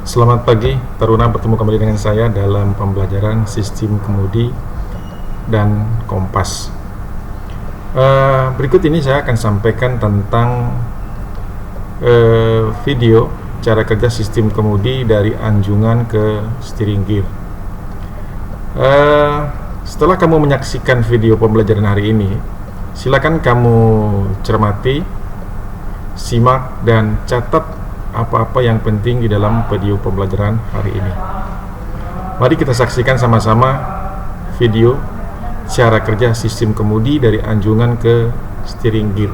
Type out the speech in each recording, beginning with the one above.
Selamat pagi, Taruna, bertemu kembali dengan saya dalam pembelajaran sistem kemudi dan kompas. Berikut ini saya akan sampaikan tentang video cara kerja sistem kemudi dari anjungan ke steering gear. Setelah kamu menyaksikan video pembelajaran hari ini, silakan kamu cermati, simak, dan catat apa-apa yang penting di dalam video pembelajaran hari ini. Mari kita saksikan sama-sama video cara kerja sistem kemudi dari anjungan ke steering gear.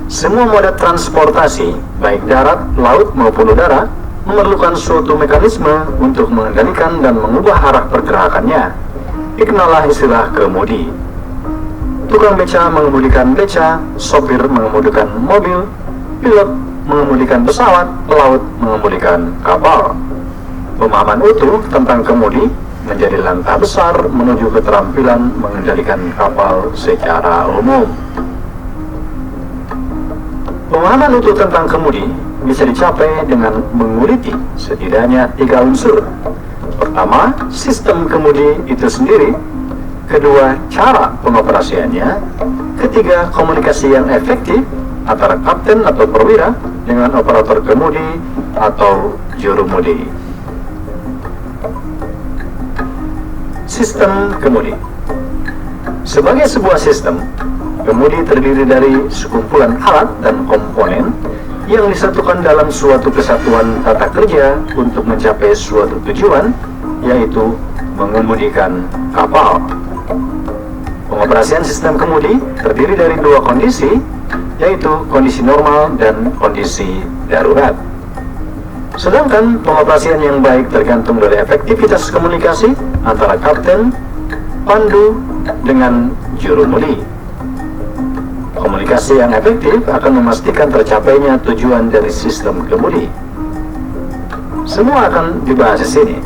Semua moda transportasi, baik darat, laut maupun udara, memerlukan suatu mekanisme untuk mengendalikan dan mengubah arah pergerakannya. Dikenallah istilah kemudi. Tukang beca mengemudikan beca, sopir mengemudikan mobil, pilot mengemudikan pesawat, pelaut mengemudikan kapal. Pemahaman utuh tentang kemudi menjadi langkah besar menuju keterampilan mengendalikan kapal secara umum. Pemahaman utuh tentang kemudi bisa dicapai dengan menguliti setidaknya 3 unsur. Pertama, sistem kemudi itu sendiri. Kedua, cara pengoperasiannya. Ketiga, komunikasi yang efektif antara kapten atau perwira dengan operator kemudi atau jurumudi. Sistem kemudi. Sebagai sebuah sistem, kemudi terdiri dari sekumpulan alat dan komponen yang disatukan dalam suatu kesatuan tata kerja untuk mencapai suatu tujuan, yaitu mengemudikan kapal. Pengoperasian sistem kemudi terdiri dari 2 kondisi, yaitu kondisi normal dan kondisi darurat. Sedangkan pengoperasian yang baik tergantung dari efektivitas komunikasi antara kapten, pandu, dengan jurumudi. Komunikasi yang efektif akan memastikan tercapainya tujuan dari sistem kemudi. Semua akan dibahas di sini.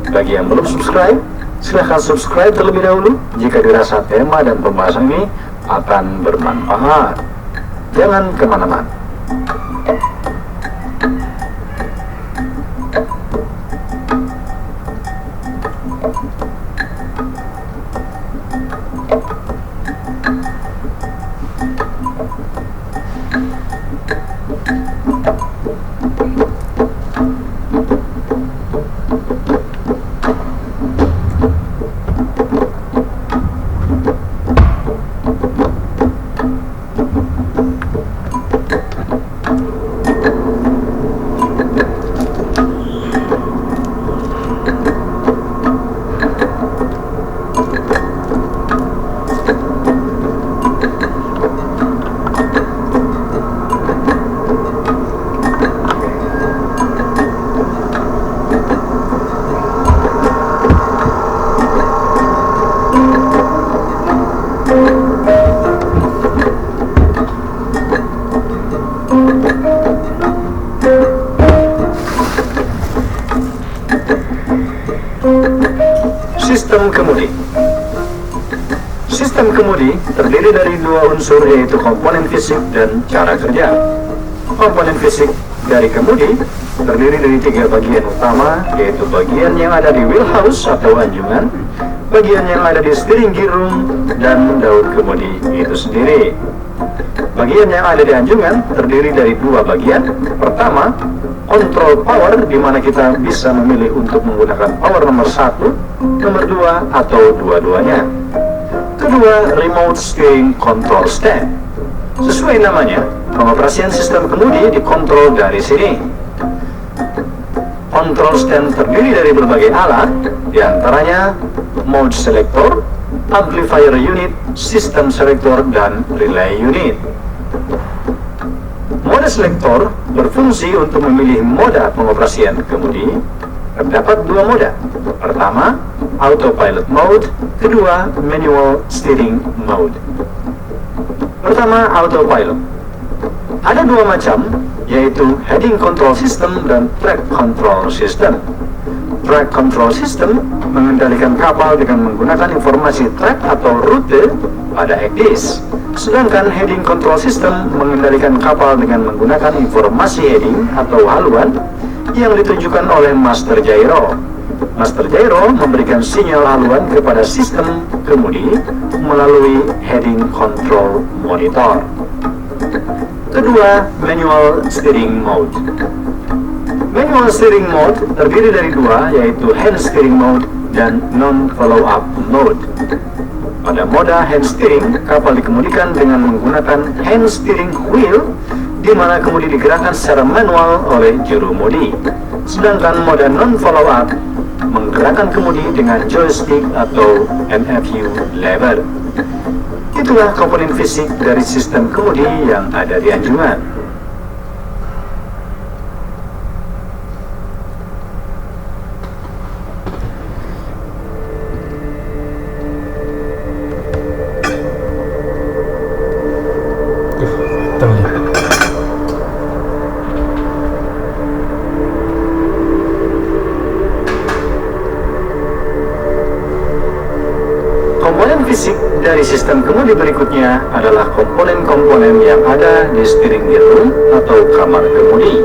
Bagi yang belum subscribe, silahkan subscribe terlebih dahulu jika dirasa tema dan pembahasan ini akan bermanfaat. Jangan kemana-mana. Sistem kemudi. Sistem kemudi terdiri dari 2 unsur, yaitu komponen fisik dan cara kerja. Komponen fisik dari kemudi terdiri dari 3 bagian utama, yaitu bagian yang ada di wheelhouse atau anjungan, bagian yang ada di steering gear room, dan daun kemudi itu sendiri. Bagian yang ada di anjungan terdiri dari 2 bagian. Pertama, control power, di mana kita bisa memilih untuk menggunakan power nomor 1, nomor 2, atau dua-duanya. Kedua, remote steering control stand. Sesuai namanya, pengoperasian sistem kemudi dikontrol dari sini. Control stand terdiri dari berbagai alat, diantaranya mode selector, amplifier unit, system selector, dan relay unit. Mode selector berfungsi untuk memilih moda pengoperasian kemudi. Terdapat 2 moda. Pertama, autopilot mode. Kedua, manual steering mode. Pertama, autopilot. Ada 2 macam, yaitu heading control system dan track control system. Track control system mengendalikan kapal dengan menggunakan informasi track atau rute pada ECDIS. Sedangkan heading control system mengendalikan kapal dengan menggunakan informasi heading atau haluan yang ditunjukkan oleh master gyro. Master gyro memberikan sinyal haluan kepada sistem kemudi melalui heading control monitor. Kedua, manual steering mode. Manual steering mode terdiri dari dua, yaitu hand steering mode dan non-follow-up mode. Pada mode hand steering, kapal dikemudikan dengan menggunakan hand steering wheel, di mana kemudi digerakkan secara manual oleh juru mudi. Sedangkan mode non-follow-up menggerakkan kemudi dengan joystick atau MFU lever. Itulah komponen fisik dari sistem kemudi yang ada di anjungan. Komponen fisik dari sistem kemudi berikutnya adalah komponen-komponen yang ada di steering gear room atau kamar kemudi.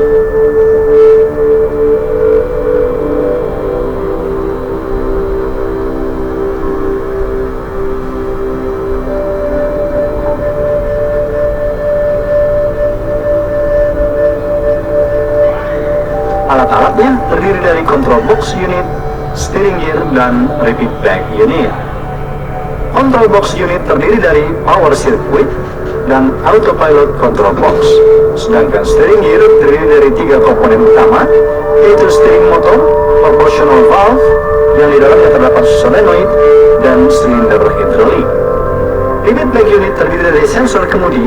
Alat-alatnya terdiri dari control box unit, steering gear, dan repeat back unit. Control box unit terdiri dari power circuit dan autopilot control box. Sedangkan steering gear terdiri dari tiga komponen utama, yaitu steering motor, proportional valve, yang di dalamnya terdapat solenoid, dan silinder hidrolik. Repeat back unit terdiri dari sensor kemudi,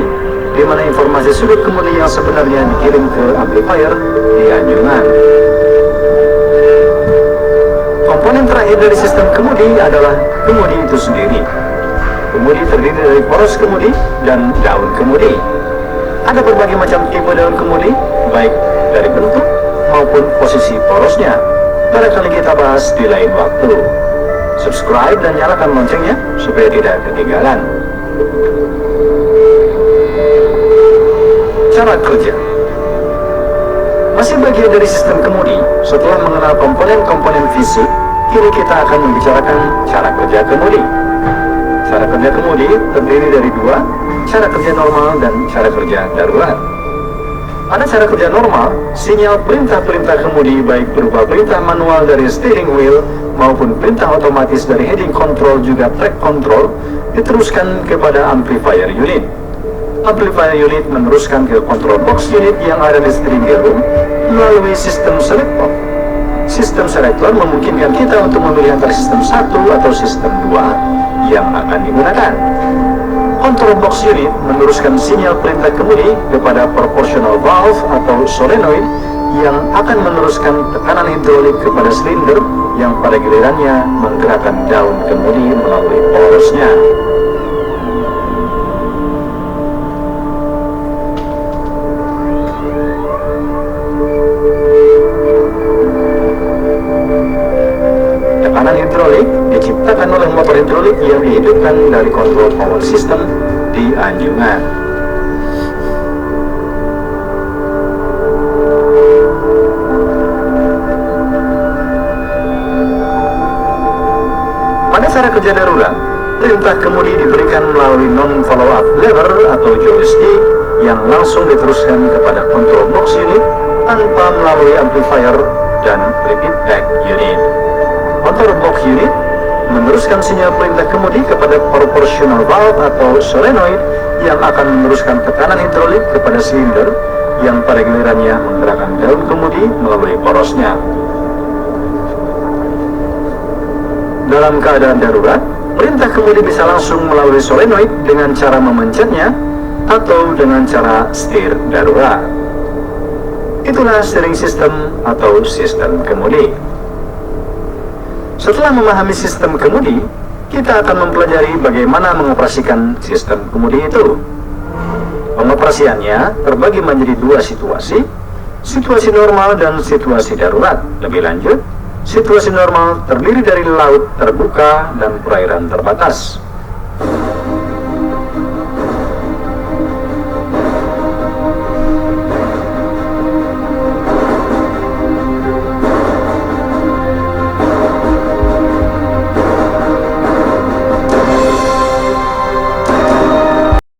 di mana informasi sudut kemudi yang sebenarnya dikirim ke amplifier di anjungan. Komponen terakhir dari sistem kemudi adalah kemudi itu sendiri. Kemudi terdiri dari poros kemudi dan daun kemudi. Ada berbagai macam tipe daun kemudi, baik dari bentuk maupun posisi porosnya. Barangkali kita bahas di lain waktu. Subscribe dan nyalakan loncengnya supaya tidak ketinggalan. Cara kerja masih bagian dari sistem kemudi. Setelah mengenal komponen-komponen fisik, kini kita akan membicarakan cara kerja kemudi. Cara kerja kemudi terdiri dari dua, cara kerja normal dan cara kerja darurat. Pada cara kerja normal, sinyal perintah-perintah kemudi baik berupa perintah manual dari steering wheel maupun perintah otomatis dari heading control juga track control diteruskan kepada amplifier unit. Amplifier unit meneruskan ke control box unit yang ada di steering gear room melalui sistem selector. Sistem selector memungkinkan kita untuk memilih antara sistem 1 atau sistem 2 yang akan digunakan. Control box unit meneruskan sinyal perintah kemudi kepada proportional valve atau solenoid yang akan meneruskan tekanan hidrolik kepada silinder yang pada gilirannya menggerakkan daun kemudi melalui porosnya. Tekanan hidrolik diciptakan oleh motor hidrolik yang dihidupkan dari kontrol power system di anjungan. Pada cara kerja darurat, perintah kemudi diberikan melalui non-follow-up lever atau joystick yang langsung diteruskan kepada control box unit tanpa melalui amplifier dan repeat back unit. Control box unit meneruskan sinyal perintah kemudi kepada proportional valve atau solenoid yang akan meneruskan tekanan hidrolik kepada silinder yang pada gilirannya menggerakkan daun kemudi melalui porosnya. Dalam keadaan darurat, perintah kemudi bisa langsung melalui solenoid dengan cara memencetnya atau dengan cara setir darurat. Itulah steering system atau sistem kemudi. Setelah memahami sistem kemudi, kita akan mempelajari bagaimana mengoperasikan sistem kemudi itu. Pengoperasiannya terbagi menjadi dua situasi, situasi normal dan situasi darurat. Lebih lanjut, situasi normal terdiri dari laut terbuka dan perairan terbatas.